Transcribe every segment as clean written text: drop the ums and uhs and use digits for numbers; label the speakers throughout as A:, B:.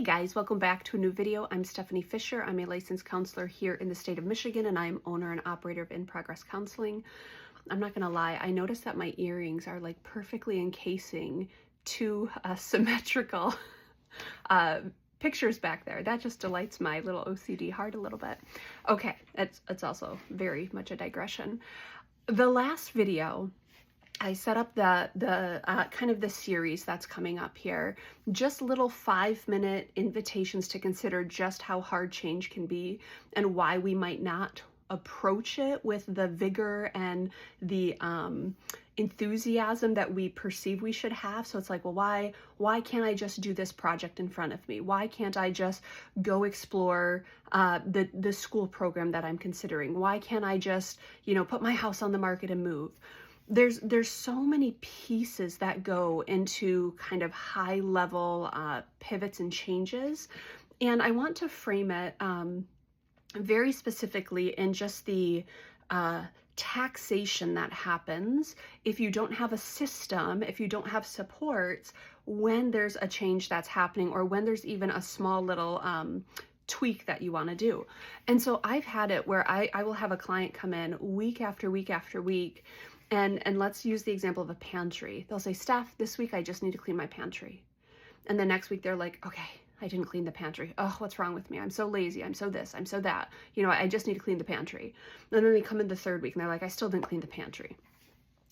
A: Hey guys, welcome back to a new video. I'm Stephanie Fisher. I'm a licensed counselor here in the state of Michigan, and I'm owner and operator of In Progress Counseling. I'm not gonna lie, I noticed that my earrings are like perfectly encasing two symmetrical pictures back there. That just delights my little OCD heart a little bit. Okay, it's also very much a digression. The last video, I set up the kind of the series that's coming up here, just little 5-minute invitations to consider just how hard change can be and why we might not approach it with the vigor and the enthusiasm that we perceive we should have. So it's like, well, why can't I just do this project in front of me? Why can't I just go explore the school program that I'm considering? Why can't I just, put my house on the market and move? There's so many pieces that go into kind of high level pivots and changes. And I want to frame it very specifically in just the taxation that happens if you don't have a system, if you don't have supports, when there's a change that's happening, or when there's even a small little tweak that you want to do. And so I've had it where I will have a client come in week after week after week, and let's use the example of a pantry. They'll say, Steph, this week I just need to clean my pantry. And the next week they're like, okay, I didn't clean the pantry. Oh, what's wrong with me? I'm so lazy. I'm so this, I'm so that. I just need to clean the pantry. And then they come in the third week and they're like, I still didn't clean the pantry.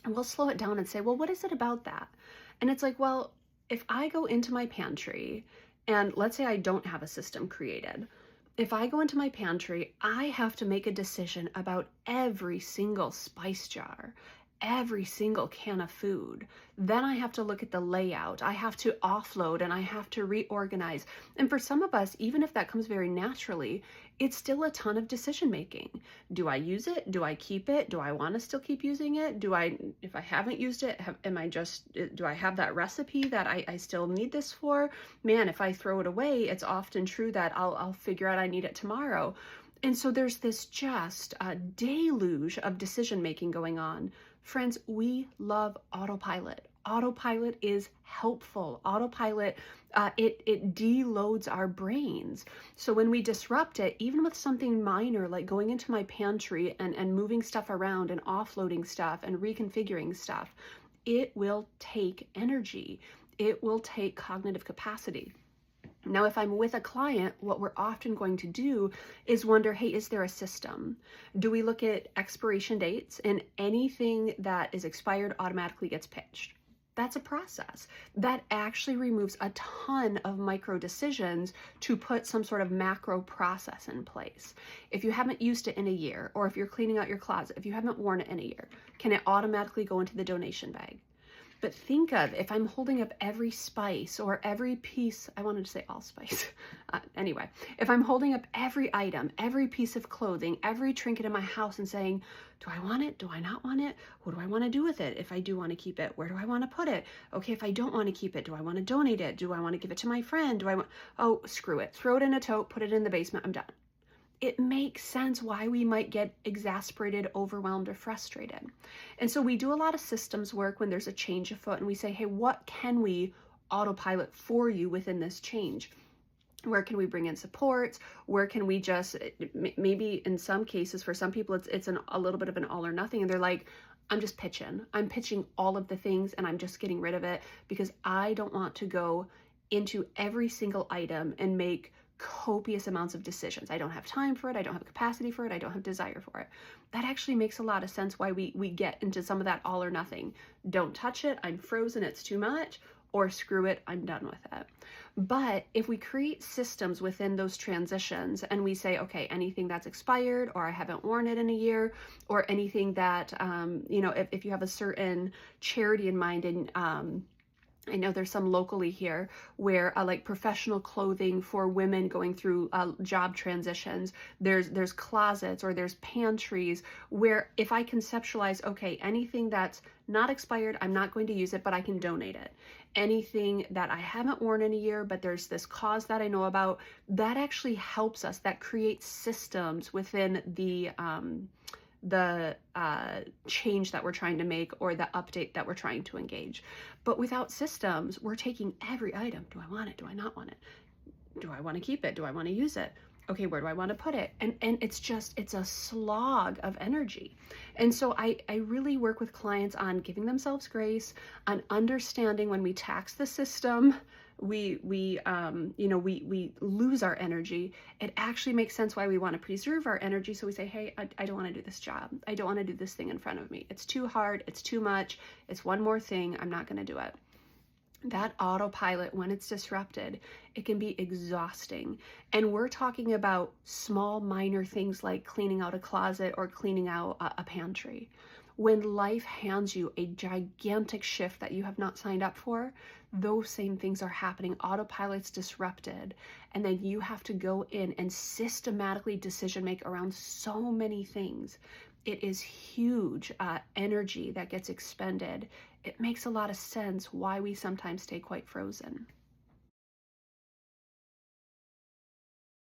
A: And we'll slow it down and say, well, what is it about that? And it's like, well, if I go into my pantry and let's say I don't have a system created, if I go into my pantry, I have to make a decision about every single spice jar, every single can of food. Then I have to look at the layout. I have to offload and I have to reorganize. And for some of us, even if that comes very naturally, it's still a ton of decision making. Do I use it? Do I keep it? Do I want to still keep using it? If I haven't used it, do I have that recipe that I still need this for? Man, if I throw it away, it's often true that I'll figure out I need it tomorrow. And so there's this just a deluge of decision making going on. Friends, we love autopilot. Autopilot is helpful. Autopilot, it deloads our brains. So when we disrupt it, even with something minor like going into my pantry and moving stuff around and offloading stuff and reconfiguring stuff, it will take energy. It will take cognitive capacity. Now, if I'm with a client, what we're often going to do is wonder, hey, is there a system? Do we look at expiration dates, and anything that is expired automatically gets pitched? That's a process. That actually removes a ton of micro decisions to put some sort of macro process in place. If you haven't used it in a year, or if you're cleaning out your closet, if you haven't worn it in a year, can it automatically go into the donation bag? But think of, if I'm holding up every spice or every piece, I wanted to say all spice. Anyway, if I'm holding up every item, every piece of clothing, every trinket in my house and saying, do I want it? Do I not want it? What do I want to do with it? If I do want to keep it, where do I want to put it? Okay, if I don't want to keep it, do I want to donate it? Do I want to give it to my friend? Oh, screw it. Throw it in a tote, put it in the basement, I'm done. It makes sense why we might get exasperated, overwhelmed, or frustrated. And so we do a lot of systems work when there's a change afoot, and we say, hey, what can we autopilot for you within this change? Where can we bring in supports? Where can we just, maybe in some cases, for some people, it's a little bit of an all or nothing, and they're like, I'm just pitching. I'm pitching all of the things, and I'm just getting rid of it because I don't want to go into every single item and make copious amounts of decisions. I don't have time for it. I don't have capacity for it. I don't have desire for it. That actually makes a lot of sense why we get into some of that all or nothing. Don't touch it. I'm frozen. It's too much. Or screw it. I'm done with it. But if we create systems within those transitions and we say, okay, anything that's expired, or I haven't worn it in a year, or anything that, if you have a certain charity in mind, and I know there's some locally here where like professional clothing for women going through job transitions, there's closets or there's pantries where if I conceptualize, okay, anything that's not expired, I'm not going to use it, but I can donate it. Anything that I haven't worn in a year, but there's this cause that I know about, that actually helps us. That creates systems within the change that we're trying to make or the update that we're trying to engage. But without systems, we're taking every item. Do I want it? Do I not want it? Do I want to keep it? Do I want to use it? Okay, where do I want to put it? And it's a slog of energy. And so I really work with clients on giving themselves grace, on understanding when we tax the system, we lose our energy. It actually makes sense why we want to preserve our energy. So we say, hey, I don't want to do this job. I don't want to do this thing in front of me. It's too hard. It's too much. It's one more thing. I'm not going to do it. That autopilot, when it's disrupted, it can be exhausting. And we're talking about small, minor things like cleaning out a closet or cleaning out a pantry. When life hands you a gigantic shift that you have not signed up for, those same things are happening. Autopilot's disrupted, and then you have to go in and systematically decision make around so many things. It is huge energy that gets expended. It makes a lot of sense why we sometimes stay quite frozen.